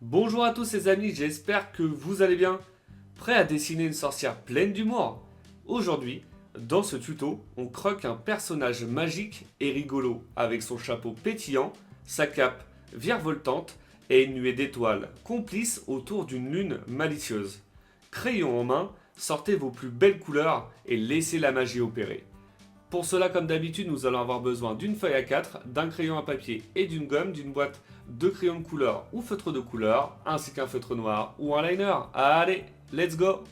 Bonjour à tous les amis, j'espère que vous allez bien. Prêt à dessiner une sorcière pleine d'humour? Aujourd'hui, dans ce tuto, on croque un personnage magique et rigolo avec son chapeau pétillant, sa cape virevoltante et une nuée d'étoiles complices autour d'une lune malicieuse. Crayon en main, sortez vos plus belles couleurs et laissez la magie opérer. Pour cela, comme d'habitude, nous allons avoir besoin d'une feuille A4, d'un crayon à papier et d'une gomme, d'une boîte de crayons de couleur ou feutre de couleur, ainsi qu'un feutre noir ou un liner. Allez, let's go!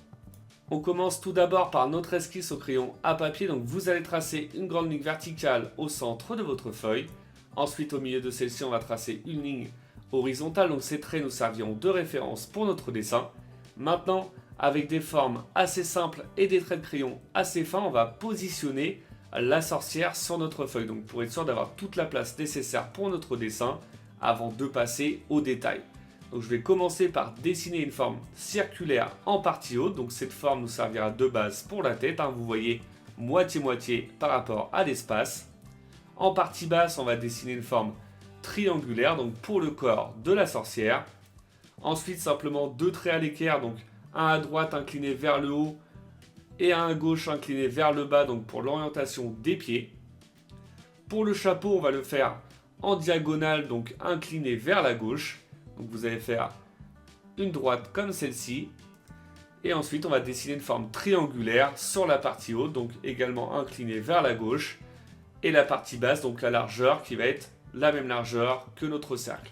On commence tout d'abord par notre esquisse au crayon à papier, donc vous allez tracer une grande ligne verticale au centre de votre feuille. Ensuite, au milieu de celle-ci, on va tracer une ligne horizontale, donc ces traits nous serviront de référence pour notre dessin. Maintenant, avec des formes assez simples et des traits de crayon assez fins, on va positionner la sorcière sur notre feuille, donc pour être sûr d'avoir toute la place nécessaire pour notre dessin avant de passer au détail. Donc je vais commencer par dessiner une forme circulaire en partie haute, donc cette forme nous servira de base pour la tête, vous voyez moitié-moitié par rapport à l'espace. En partie basse, on va dessiner une forme triangulaire, donc pour le corps de la sorcière. Ensuite, simplement deux traits à l'équerre, donc un à droite incliné vers le haut et un à gauche incliné vers le bas, donc pour l'orientation des pieds. Pour le chapeau, on va le faire en diagonale, donc incliné vers la gauche. Donc vous allez faire une droite comme celle-ci. Et ensuite, on va dessiner une forme triangulaire sur la partie haute, donc également inclinée vers la gauche. Et la partie basse, donc la largeur qui va être la même largeur que notre cercle.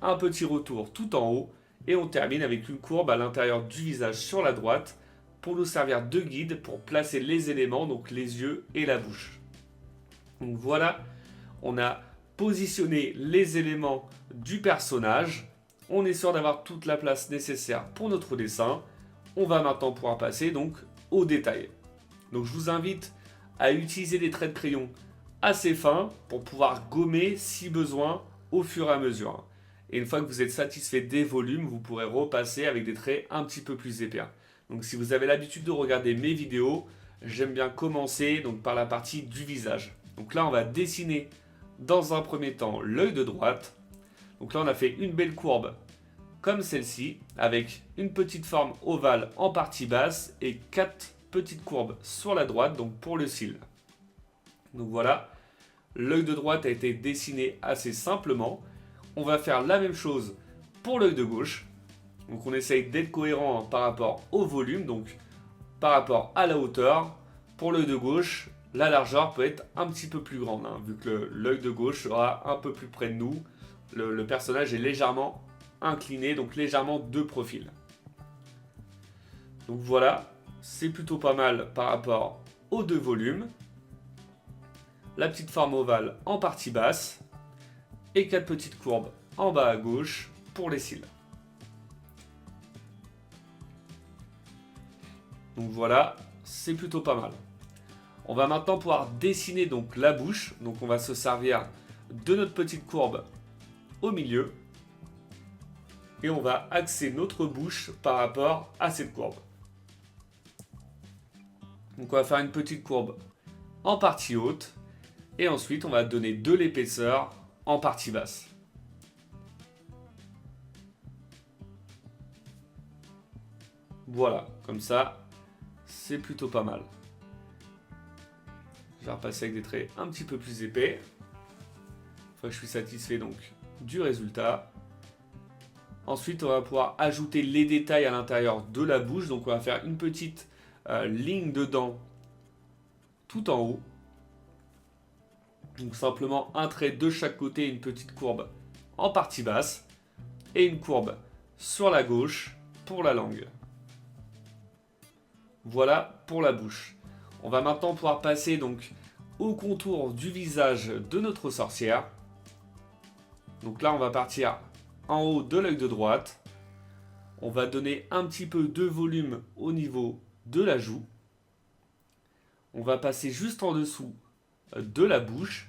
Un petit retour tout en haut. Et on termine avec une courbe à l'intérieur du visage sur la droite pour nous servir de guide pour placer les éléments, donc les yeux et la bouche. Donc voilà, on a positionné les éléments du personnage. On est sûr d'avoir toute la place nécessaire pour notre dessin. On va maintenant pouvoir passer donc au détail. Donc je vous invite à utiliser des traits de crayon assez fins pour pouvoir gommer si besoin au fur et à mesure. Et une fois que vous êtes satisfait des volumes, vous pourrez repasser avec des traits un petit peu plus épais. Donc si vous avez l'habitude de regarder mes vidéos, j'aime bien commencer donc par la partie du visage. Donc là, on va dessiner dans un premier temps l'œil de droite. Donc là, on a fait une belle courbe comme celle-ci, avec une petite forme ovale en partie basse et 4 petites courbes sur la droite, donc pour le cil. Donc voilà, l'œil de droite a été dessiné assez simplement. On va faire la même chose pour l'œil de gauche. Donc on essaye d'être cohérent par rapport au volume, donc par rapport à la hauteur. Pour l'œil de gauche, la largeur peut être un petit peu plus grande, vu que l'œil de gauche sera un peu plus près de nous. Le personnage est légèrement incliné, donc légèrement de profil. Donc voilà, c'est plutôt pas mal par rapport aux deux volumes. La petite forme ovale en partie basse et 4 petites courbes en bas à gauche pour les cils. Donc voilà, c'est plutôt pas mal. On va maintenant pouvoir dessiner donc la bouche. Donc on va se servir de notre petite courbe au milieu. Et on va axer notre bouche par rapport à cette courbe. Donc on va faire une petite courbe en partie haute. Et ensuite on va donner de l'épaisseur en partie basse. Voilà, comme ça, c'est plutôt pas mal. Je vais repasser avec des traits un petit peu plus épais. Une fois que je suis satisfait donc du résultat. Ensuite, on va pouvoir ajouter les détails à l'intérieur de la bouche. Donc on va faire une petite ligne de dents tout en haut. Donc simplement un trait de chaque côté, une petite courbe en partie basse. Et une courbe sur la gauche pour la langue. Voilà pour la bouche. On va maintenant pouvoir passer donc au contour du visage de notre sorcière. Donc là, on va partir en haut de l'œil de droite. On va donner un petit peu de volume au niveau de la joue. On va passer juste en dessous de la bouche.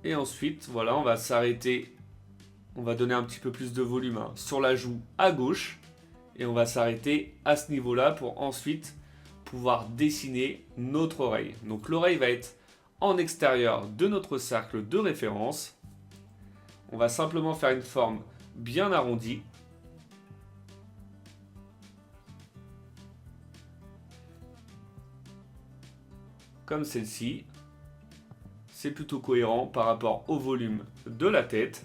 Et ensuite, voilà, on va s'arrêter. On va donner un petit peu plus de volume sur la joue à gauche. Et on va s'arrêter à ce niveau-là pour ensuite pouvoir dessiner notre oreille. Donc l'oreille va être en extérieur de notre cercle de référence. on va simplement faire une forme bien arrondie. Comme celle-ci. C'est plutôt cohérent par rapport au volume de la tête.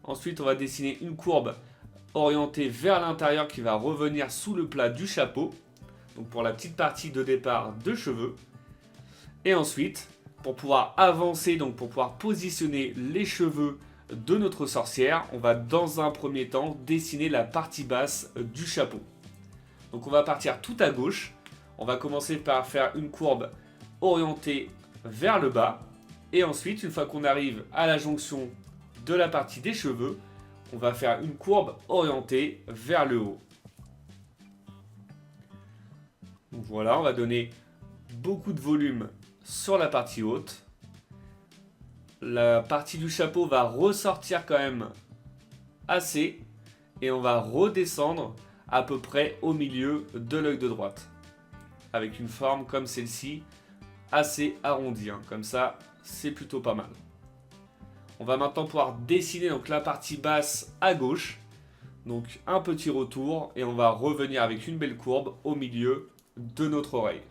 Ensuite, on va dessiner une courbe orientée vers l'intérieur qui va revenir sous le plat du chapeau. Donc pour la petite partie de départ de cheveux. Et ensuite, pour pouvoir avancer, donc pour pouvoir positionner les cheveux de notre sorcière, on va dans un premier temps dessiner la partie basse du chapeau. Donc on va partir tout à gauche. On va commencer par faire une courbe orientée vers le bas. Et ensuite, une fois qu'on arrive à la jonction de la partie des cheveux, on va faire une courbe orientée vers le haut. Donc voilà, on va donner beaucoup de volume sur la partie haute. La partie du chapeau va ressortir quand même assez. Et on va redescendre à peu près au milieu de l'œil de droite. Avec une forme comme celle-ci, assez arrondie. Comme ça, c'est plutôt pas mal. On va maintenant pouvoir dessiner donc la partie basse à gauche. Donc un petit retour et on va revenir avec une belle courbe au milieu de notre oreille.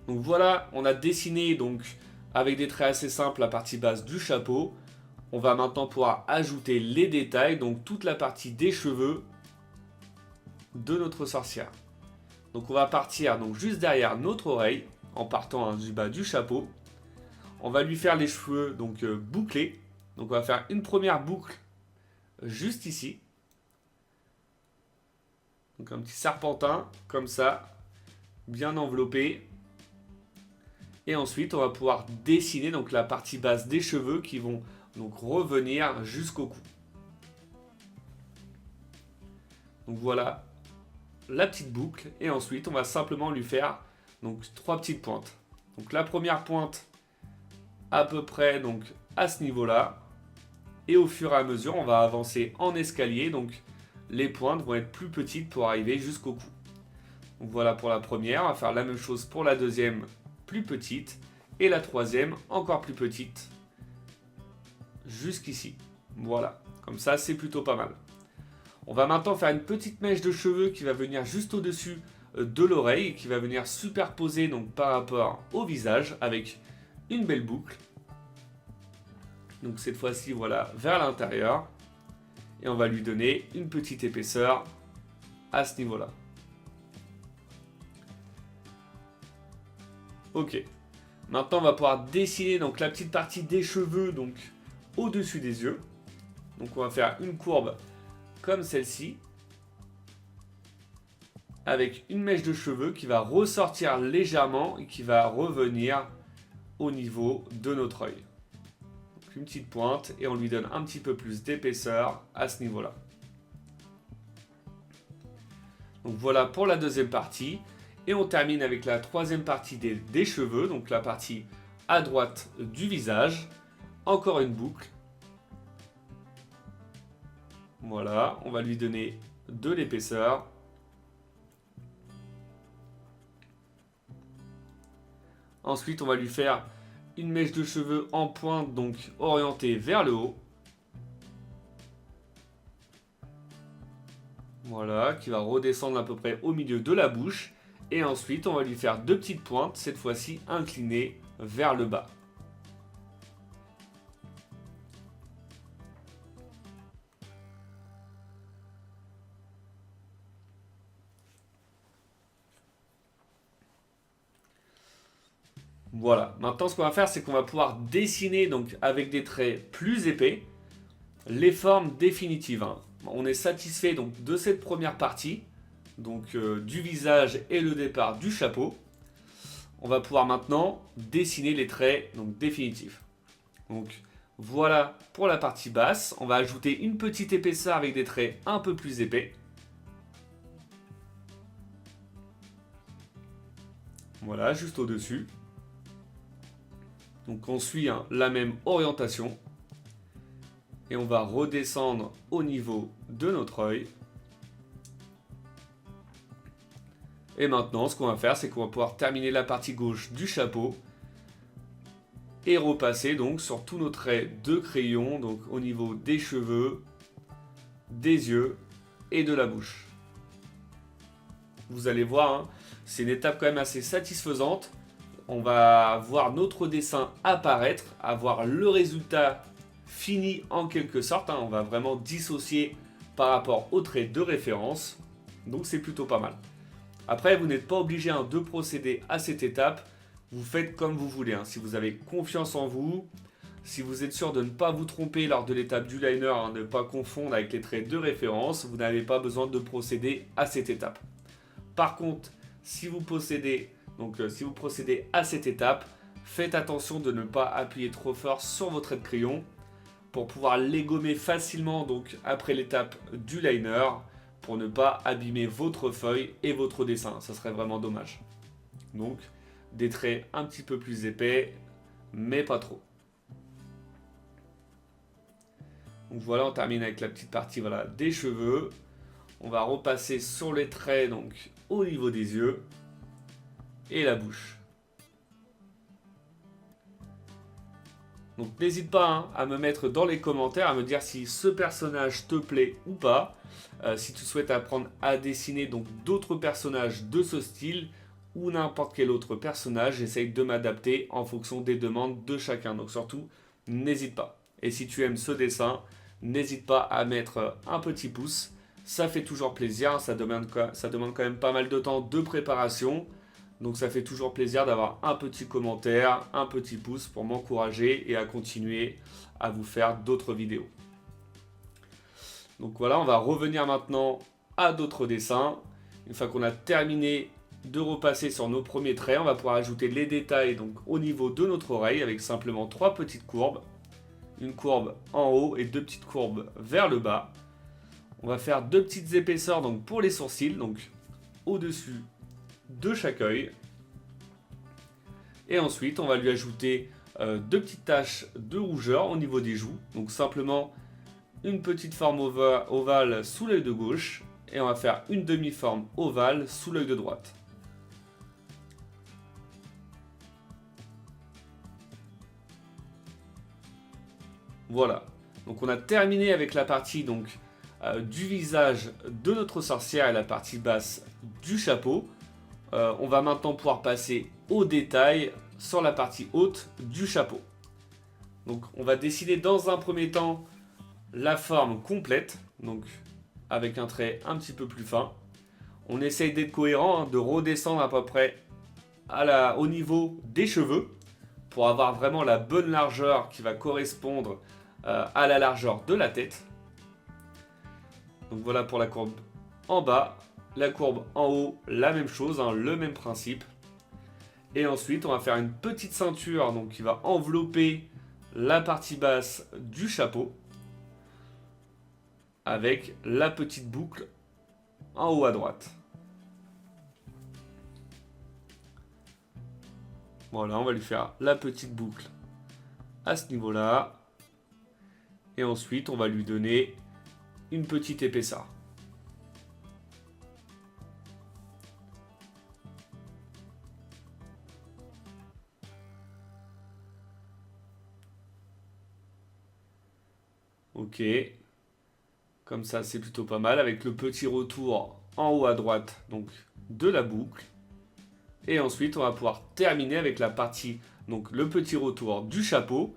Donc voilà, on a dessiné donc avec des traits assez simples la partie basse du chapeau. On va maintenant pouvoir ajouter les détails, donc toute la partie des cheveux de notre sorcière. Donc on va partir donc juste derrière notre oreille en partant du bas du chapeau. On va lui faire les cheveux donc bouclés. Donc on va faire une première boucle juste ici. Donc un petit serpentin comme ça, bien enveloppé. Et ensuite on va pouvoir dessiner donc la partie basse des cheveux qui vont donc revenir jusqu'au cou. Donc voilà la petite boucle et ensuite on va simplement lui faire donc 3 petites pointes. Donc la première pointe à peu près donc à ce niveau-là et au fur et à mesure on va avancer en escalier, donc les pointes vont être plus petites pour arriver jusqu'au cou. Donc voilà pour la première, on va faire la même chose pour la deuxième, plus petite, et la troisième encore plus petite jusqu'ici. Voilà, comme ça c'est plutôt pas mal. On va maintenant faire une petite mèche de cheveux qui va venir juste au-dessus de l'oreille et qui va venir superposer donc par rapport au visage avec une belle boucle. Donc cette fois-ci, voilà, vers l'intérieur. Et on va lui donner une petite épaisseur à ce niveau-là. Ok. Maintenant, on va pouvoir dessiner donc la petite partie des cheveux donc au-dessus des yeux. Donc on va faire une courbe comme celle-ci, avec une mèche de cheveux qui va ressortir légèrement et qui va revenir au niveau de notre œil. Donc une petite pointe et on lui donne un petit peu plus d'épaisseur à ce niveau-là. Donc voilà pour la deuxième partie. Et on termine avec la troisième partie des cheveux, donc la partie à droite du visage. Encore une boucle. Voilà, on va lui donner de l'épaisseur. Ensuite, on va lui faire une mèche de cheveux en pointe, donc orientée vers le haut. Voilà, qui va redescendre à peu près au milieu de la bouche. Et ensuite, on va lui faire deux petites pointes, cette fois-ci inclinées vers le bas. Voilà, maintenant ce qu'on va faire, c'est qu'on va pouvoir dessiner donc avec des traits plus épais les formes définitives. On est satisfait donc de cette première partie, donc du visage et le départ du chapeau. On va pouvoir maintenant dessiner les traits donc définitifs. Donc voilà pour la partie basse. On va ajouter une petite épaisseur avec des traits un peu plus épais. Voilà, juste au-dessus. Donc on suit la même orientation. Et on va redescendre au niveau de notre œil. Et maintenant, ce qu'on va faire, c'est qu'on va pouvoir terminer la partie gauche du chapeau et repasser donc sur tous nos traits de crayon, donc au niveau des cheveux, des yeux et de la bouche. Vous allez voir, hein, c'est une étape quand même assez satisfaisante. On va voir notre dessin apparaître, avoir le résultat fini en quelque sorte. Hein. On va vraiment dissocier par rapport aux traits de référence. Donc c'est plutôt pas mal. Après, vous n'êtes pas obligé de procéder à cette étape. Vous faites comme vous voulez. Si vous avez confiance en vous, si vous êtes sûr de ne pas vous tromper lors de l'étape du liner, ne pas confondre avec les traits de référence, vous n'avez pas besoin de procéder à cette étape. Par contre, si vous procédez à cette étape, faites attention de ne pas appuyer trop fort sur vos traits de crayon pour pouvoir les gommer facilement donc après l'étape du liner pour ne pas abîmer votre feuille et votre dessin. Ça serait vraiment dommage. Donc, des traits un petit peu plus épais, mais pas trop. Donc voilà, on termine avec la petite partie des cheveux. On va repasser sur les traits donc au niveau des yeux et la bouche. Donc n'hésite pas à me mettre dans les commentaires, à me dire si ce personnage te plaît ou pas. Si tu souhaites apprendre à dessiner donc d'autres personnages de ce style ou n'importe quel autre personnage, j'essaye de m'adapter en fonction des demandes de chacun. Donc surtout, n'hésite pas. Et si tu aimes ce dessin, n'hésite pas à mettre un petit pouce. Ça fait toujours plaisir, ça demande quand même pas mal de temps de préparation. Donc ça fait toujours plaisir d'avoir un petit commentaire, un petit pouce pour m'encourager et à continuer à vous faire d'autres vidéos. Donc voilà, on va revenir maintenant à d'autres dessins. Une fois qu'on a terminé de repasser sur nos premiers traits, on va pouvoir ajouter les détails donc au niveau de notre oreille avec simplement 3 petites courbes. Une courbe en haut et 2 petites courbes vers le bas. On va faire 2 petites épaisseurs donc pour les sourcils, donc au-dessus de chaque œil. Et ensuite, on va lui ajouter 2 petites taches de rougeur au niveau des joues. Donc simplement une petite forme ovale sous l'œil de gauche. Et on va faire une demi-forme ovale sous l'œil de droite. Voilà. Donc on a terminé avec la partie du visage de notre sorcière et la partie basse du chapeau. On va maintenant pouvoir passer au détail sur la partie haute du chapeau. Donc on va dessiner dans un premier temps la forme complète, donc avec un trait un petit peu plus fin. On essaye d'être cohérent, de redescendre à peu près au niveau des cheveux pour avoir vraiment la bonne largeur qui va correspondre à la largeur de la tête. Donc voilà pour la courbe en bas. La courbe en haut, la même chose, le même principe. Et ensuite, on va faire une petite ceinture donc, qui va envelopper la partie basse du chapeau avec la petite boucle en haut à droite. Voilà, on va lui faire la petite boucle à ce niveau-là. Et ensuite, on va lui donner une petite épaisseur. Ok, comme ça c'est plutôt pas mal avec le petit retour en haut à droite donc de la boucle. Et ensuite on va pouvoir terminer avec la partie, donc le petit retour du chapeau.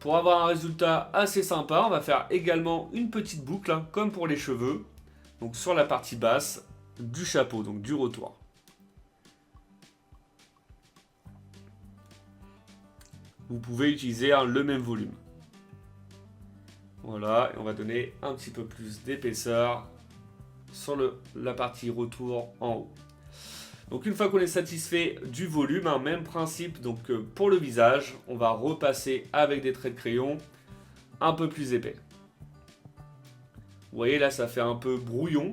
Pour avoir un résultat assez sympa, on va faire également une petite boucle comme pour les cheveux, donc sur la partie basse du chapeau, donc du retour. Vous pouvez utiliser le même volume. Voilà, et on va donner un petit peu plus d'épaisseur sur la partie retour en haut. Donc une fois qu'on est satisfait du volume, même principe donc pour le visage, on va repasser avec des traits de crayon un peu plus épais. Vous voyez là ça fait un peu brouillon,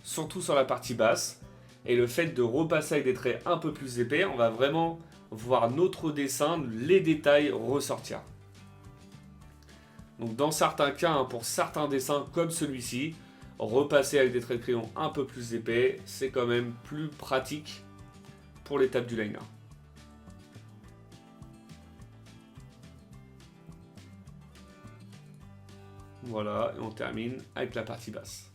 surtout sur la partie basse. Et le fait de repasser avec des traits un peu plus épais, on va vraiment voir notre dessin, les détails ressortir. Donc dans certains cas, pour certains dessins comme celui-ci, repasser avec des traits de crayon un peu plus épais, c'est quand même plus pratique pour l'étape du liner. Voilà, et on termine avec la partie basse.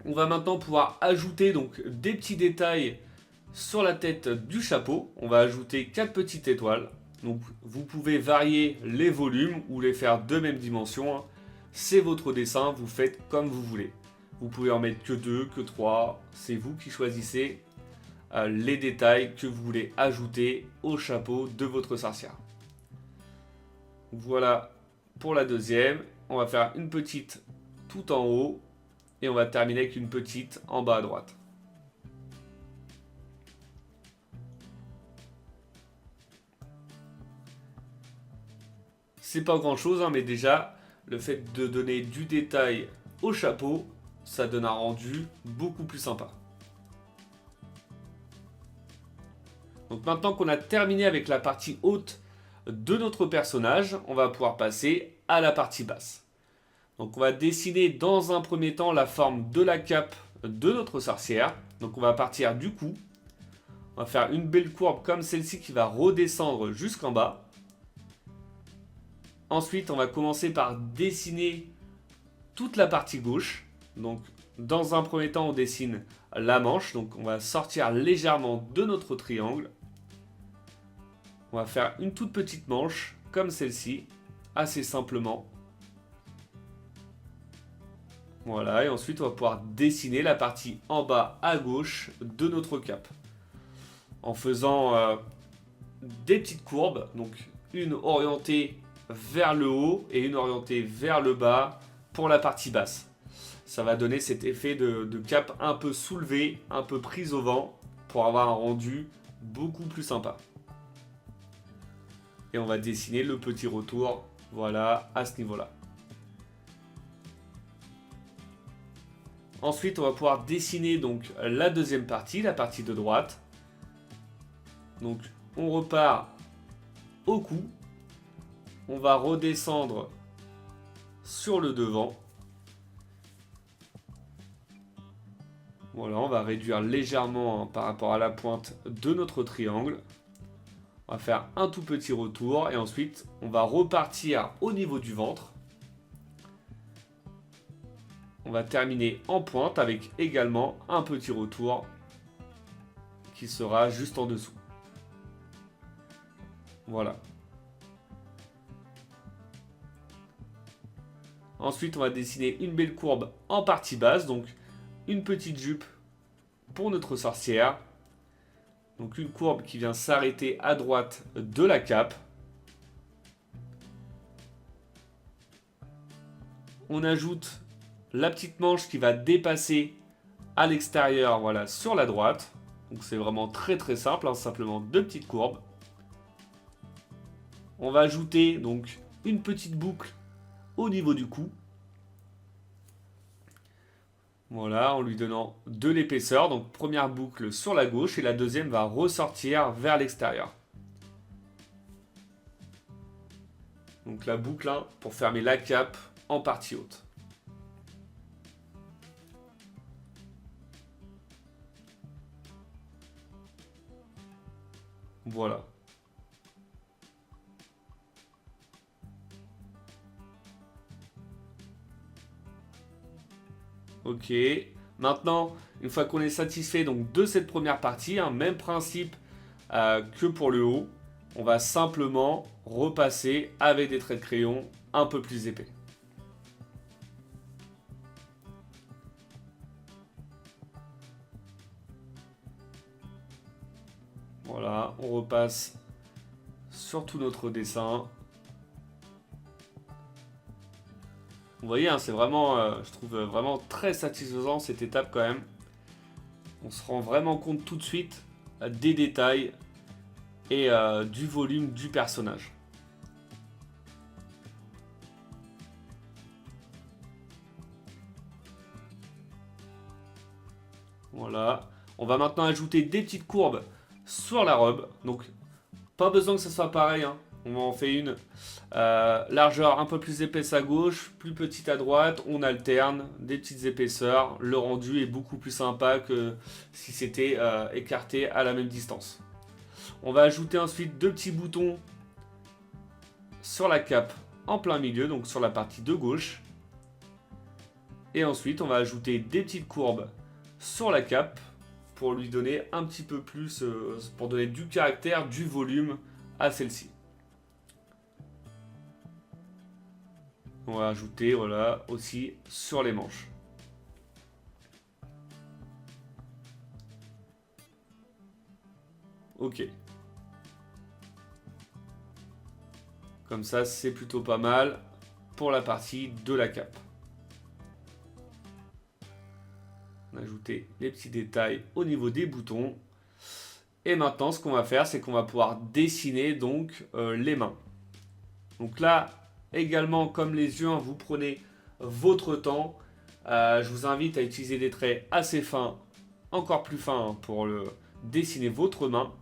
On va maintenant pouvoir ajouter donc des petits détails sur la tête du chapeau. On va ajouter 4 petites étoiles. Donc vous pouvez varier les volumes ou les faire de même dimension. C'est votre dessin, vous faites comme vous voulez. Vous pouvez en mettre que 2, que 3. C'est vous qui choisissez les détails que vous voulez ajouter au chapeau de votre sorcière. Voilà pour la deuxième. On va faire une petite tout en haut et on va terminer avec une petite en bas à droite. C'est pas grand chose, mais déjà le fait de donner du détail au chapeau, ça donne un rendu beaucoup plus sympa. Donc maintenant qu'on a terminé avec la partie haute de notre personnage, on va pouvoir passer à la partie basse. Donc on va dessiner dans un premier temps la forme de la cape de notre sorcière. Donc on va partir du cou. On va faire une belle courbe comme celle-ci qui va redescendre jusqu'en bas. Ensuite on va commencer par dessiner toute la partie gauche. Donc dans un premier temps on dessine la manche. Donc on va sortir légèrement de notre triangle. On va faire une toute petite manche, comme celle-ci, assez simplement. Voilà, et ensuite on va pouvoir dessiner la partie en bas à gauche de notre cape. En faisant des petites courbes, donc une orientée vers le haut et une orientée vers le bas pour la partie basse. Ça va donner cet effet de cape un peu soulevée, un peu prise au vent, pour avoir un rendu beaucoup plus sympa. Et on va dessiner le petit retour, voilà, à ce niveau-là. Ensuite, on va pouvoir dessiner donc la deuxième partie, la partie de droite. Donc, on repart au cou. On va redescendre sur le devant. Voilà, on va réduire légèrement par rapport à la pointe de notre triangle. On va faire un tout petit retour et ensuite on va repartir au niveau du ventre. On va terminer en pointe avec également un petit retour qui sera juste en dessous. Voilà. Ensuite on va dessiner une belle courbe en partie basse, donc une petite jupe pour notre sorcière. Donc une courbe qui vient s'arrêter à droite de la cape. On ajoute la petite manche qui va dépasser à l'extérieur, voilà, sur la droite. Donc c'est vraiment très très simple, simplement deux petites courbes. On va ajouter donc une petite boucle au niveau du cou. Voilà, en lui donnant de l'épaisseur. Donc première boucle sur la gauche et la deuxième va ressortir vers l'extérieur. Donc la boucle pour fermer la cape en partie haute. Voilà. Ok, maintenant, une fois qu'on est satisfait donc, de cette première partie, même principe que pour le haut, on va simplement repasser avec des traits de crayon un peu plus épais. Voilà, on repasse sur tout notre dessin. Vous voyez, c'est vraiment, je trouve vraiment très satisfaisant cette étape quand même. On se rend vraiment compte tout de suite des détails et du volume du personnage. Voilà. On va maintenant ajouter des petites courbes sur la robe. Donc, pas besoin que ce soit pareil. On en fait une largeur un peu plus épaisse à gauche, plus petite à droite. On alterne des petites épaisseurs. Le rendu est beaucoup plus sympa que si c'était écarté à la même distance. On va ajouter ensuite deux petits boutons sur la cape en plein milieu, donc sur la partie de gauche. Et ensuite, on va ajouter des petites courbes sur la cape pour lui donner un petit peu plus, pour donner du caractère, du volume à celle-ci. On va ajouter, voilà, aussi sur les manches. Ok. Comme ça, c'est plutôt pas mal pour la partie de la cape. On a ajouté les petits détails au niveau des boutons. Et maintenant, ce qu'on va faire, c'est qu'on va pouvoir dessiner donc les mains. Donc là, également, comme les yeux, hein, vous prenez votre temps. Je vous invite à utiliser des traits assez fins, encore plus fins, hein, pour dessiner votre main.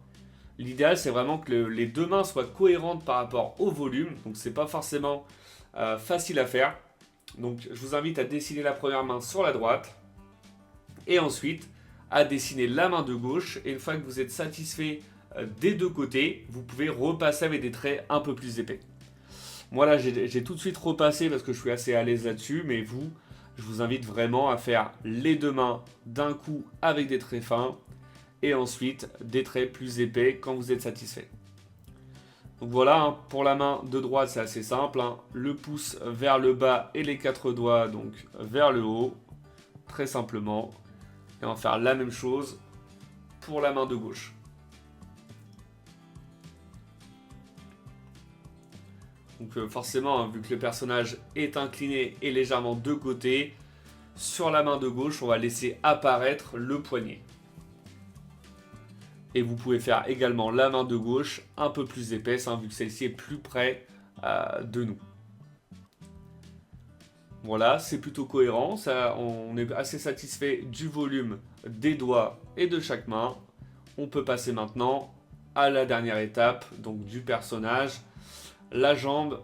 L'idéal, c'est vraiment que les deux mains soient cohérentes par rapport au volume. Donc, c'est pas forcément facile à faire. Donc, je vous invite à dessiner la première main sur la droite. Et ensuite, à dessiner la main de gauche. Et une fois que vous êtes satisfait des deux côtés, vous pouvez repasser avec des traits un peu plus épais. Moi, là, j'ai tout de suite repassé parce que je suis assez à l'aise là-dessus. Mais vous, je vous invite vraiment à faire les deux mains d'un coup avec des traits fins. Et ensuite des traits plus épais quand vous êtes satisfait. Donc voilà, hein, pour la main de droite, c'est assez simple. Hein, le pouce vers le bas et les quatre doigts donc vers le haut, très simplement. Et on va faire la même chose pour la main de gauche. Donc forcément, hein, vu que le personnage est incliné et légèrement de côté, sur la main de gauche, on va laisser apparaître le poignet. Et vous pouvez faire également la main de gauche un peu plus épaisse, hein, vu que celle-ci est plus près de nous. Voilà, c'est plutôt cohérent. Ça, on est assez satisfait du volume des doigts et de chaque main. On peut passer maintenant à la dernière étape, donc du personnage, la jambe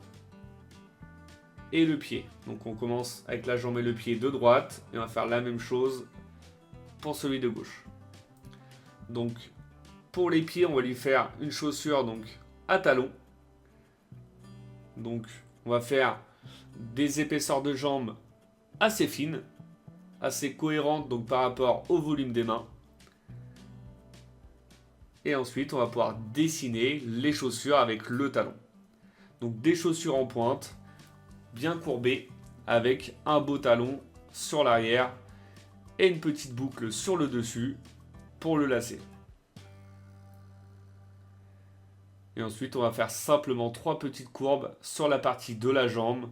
et le pied. Donc on commence avec la jambe et le pied de droite et on va faire la même chose pour celui de gauche. Donc pour les pieds, on va lui faire une chaussure donc à talons. Donc on va faire des épaisseurs de jambes assez fines, assez cohérentes donc par rapport au volume des mains. Et ensuite, on va pouvoir dessiner les chaussures avec le talon. Donc des chaussures en pointe, bien courbées, avec un beau talon sur l'arrière et une petite boucle sur le dessus pour le lacet. Et ensuite, on va faire simplement 3 petites courbes sur la partie de la jambe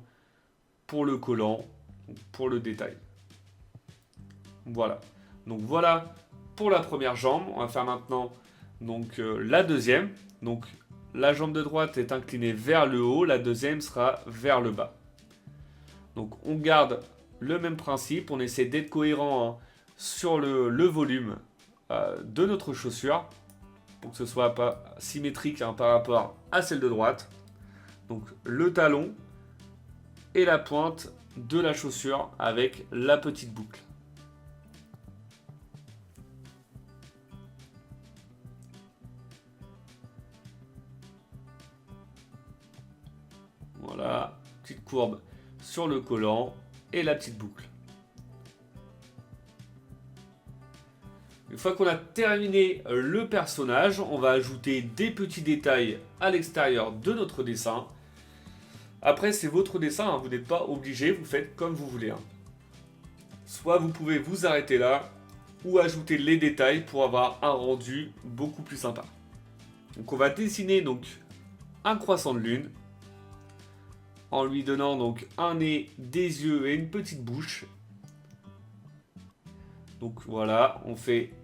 pour le collant, pour le détail. Voilà. Donc voilà pour la première jambe. On va faire maintenant donc, la deuxième. Donc la jambe de droite est inclinée vers le haut, la deuxième sera vers le bas. Donc on garde le même principe, on essaie d'être cohérent, hein, sur le volume de notre chaussure, pour que ce soit pas symétrique, hein, par rapport à celle de droite. Donc le talon et la pointe de la chaussure avec la petite boucle. Voilà, petite courbe sur le collant et la petite boucle. Une fois qu'on a terminé le personnage, on va ajouter des petits détails à l'extérieur de notre dessin. Après, c'est votre dessin, hein, vous n'êtes pas obligé, vous faites comme vous voulez. Hein. Soit vous pouvez vous arrêter là, ou ajouter les détails pour avoir un rendu beaucoup plus sympa. Donc on va dessiner donc un croissant de lune, en lui donnant donc un nez, des yeux et une petite bouche. Donc voilà, on fait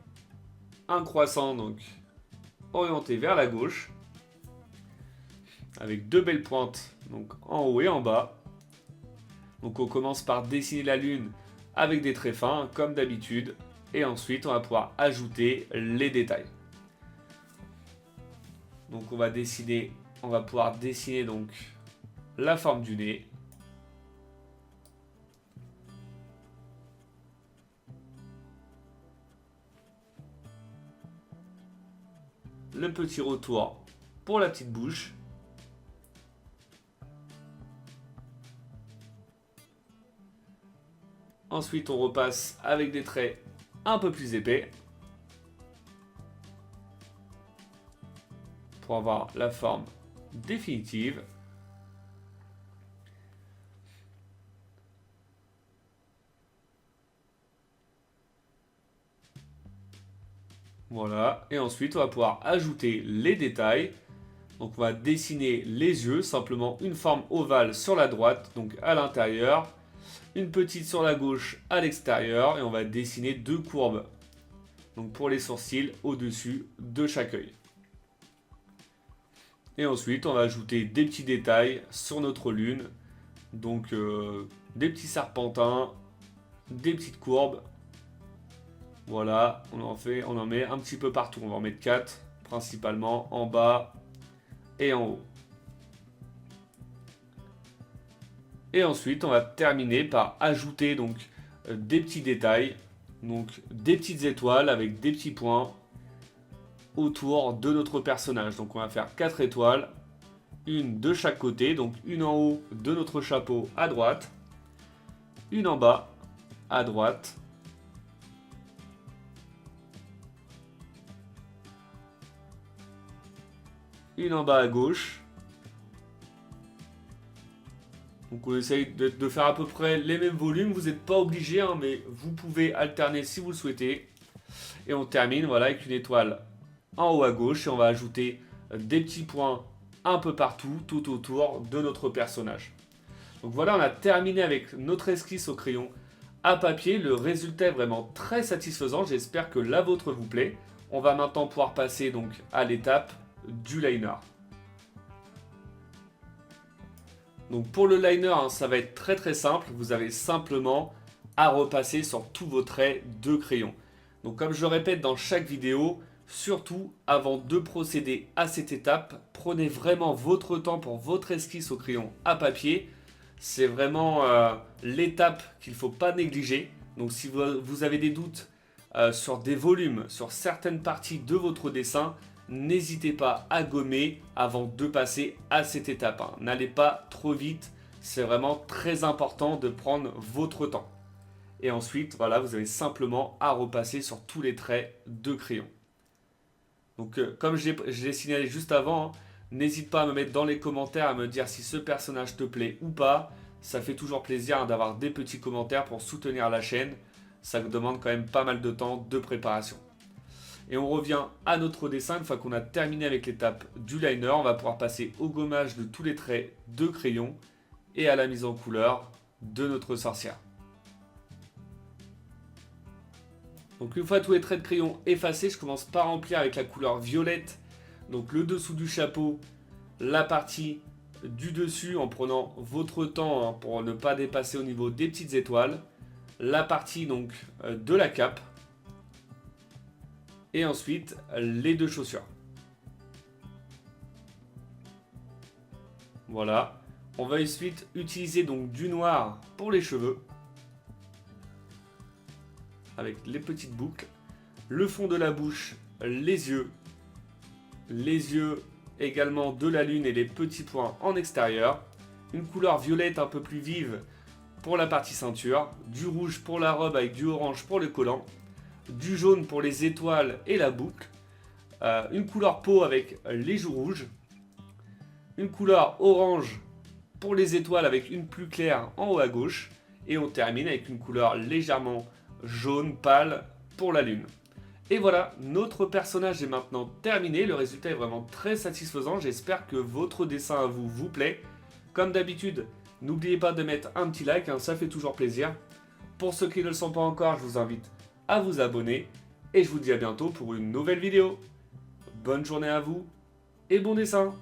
un croissant donc orienté vers la gauche, avec deux belles pointes donc en haut et en bas. Donc on commence par dessiner la lune avec des traits fins comme d'habitude, et ensuite on va pouvoir ajouter les détails. Donc on va dessiner on va pouvoir dessiner donc la forme du nez. Le petit retour pour la petite bouche. Ensuite, on repasse avec des traits un peu plus épais pour avoir la forme définitive. Voilà, et ensuite on va pouvoir ajouter les détails. Donc on va dessiner les yeux, simplement une forme ovale sur la droite, donc à l'intérieur, une petite sur la gauche à l'extérieur, et on va dessiner deux courbes. Donc pour les sourcils au-dessus de chaque œil. Et ensuite on va ajouter des petits détails sur notre lune, donc des petits serpentins, des petites courbes. Voilà, on en met un petit peu partout. On va en mettre 4, principalement en bas et en haut. Et ensuite, on va terminer par ajouter donc des petits détails, donc des petites étoiles avec des petits points autour de notre personnage. Donc on va faire 4 étoiles, une de chaque côté, donc une en haut de notre chapeau à droite, une en bas à droite, une en bas à gauche. Donc on essaye de faire à peu près les mêmes volumes. Vous n'êtes pas obligé, hein, mais vous pouvez alterner si vous le souhaitez. Et on termine voilà, avec une étoile en haut à gauche. Et on va ajouter des petits points un peu partout, tout autour de notre personnage. Donc voilà, on a terminé avec notre esquisse au crayon à papier. Le résultat est vraiment très satisfaisant. J'espère que la vôtre vous plaît. On va maintenant pouvoir passer donc à l'étape du liner. Donc pour le liner, hein, ça va être très très simple. Vous avez simplement à repasser sur tous vos traits de crayon. Donc comme je le répète dans chaque vidéo, surtout avant de procéder à cette étape, prenez vraiment votre temps pour votre esquisse au crayon à papier. C'est vraiment l'étape qu'il ne faut pas négliger. Donc si vous avez des doutes sur des volumes, sur certaines parties de votre dessin, n'hésitez pas à gommer avant de passer à cette étape. Hein. N'allez pas trop vite, c'est vraiment très important de prendre votre temps. Et ensuite, voilà, vous avez simplement à repasser sur tous les traits de crayon. Donc comme je l'ai signalé juste avant, hein, n'hésite pas à me mettre dans les commentaires, à me dire si ce personnage te plaît ou pas. Ça fait toujours plaisir hein, d'avoir des petits commentaires pour soutenir la chaîne. Ça demande quand même pas mal de temps de préparation. Et on revient à notre dessin. Une fois qu'on a terminé avec l'étape du liner, on va pouvoir passer au gommage de tous les traits de crayon et à la mise en couleur de notre sorcière. Donc une fois tous les traits de crayon effacés, je commence par remplir avec la couleur violette. Donc le dessous du chapeau, la partie du dessus en prenant votre temps hein, pour ne pas dépasser au niveau des petites étoiles. La partie donc de la cape. Et ensuite, les deux chaussures. Voilà. On va ensuite utiliser donc du noir pour les cheveux. Avec les petites boucles. Le fond de la bouche, les yeux. Les yeux également de la lune et les petits points en extérieur. Une couleur violette un peu plus vive pour la partie ceinture. Du rouge pour la robe avec du orange pour le collant. Du jaune pour les étoiles et la boucle, une couleur peau avec les joues rouges, une couleur orange pour les étoiles avec une plus claire en haut à gauche, et on termine avec une couleur légèrement jaune pâle pour la lune. Et voilà, notre personnage est maintenant terminé, le résultat est vraiment très satisfaisant, j'espère que votre dessin à vous plaît. Comme d'habitude, n'oubliez pas de mettre un petit like, hein, ça fait toujours plaisir. Pour ceux qui ne le sont pas encore, je vous invite à vous abonner et je vous dis à bientôt pour une nouvelle vidéo. Bonne journée à vous et bon dessin!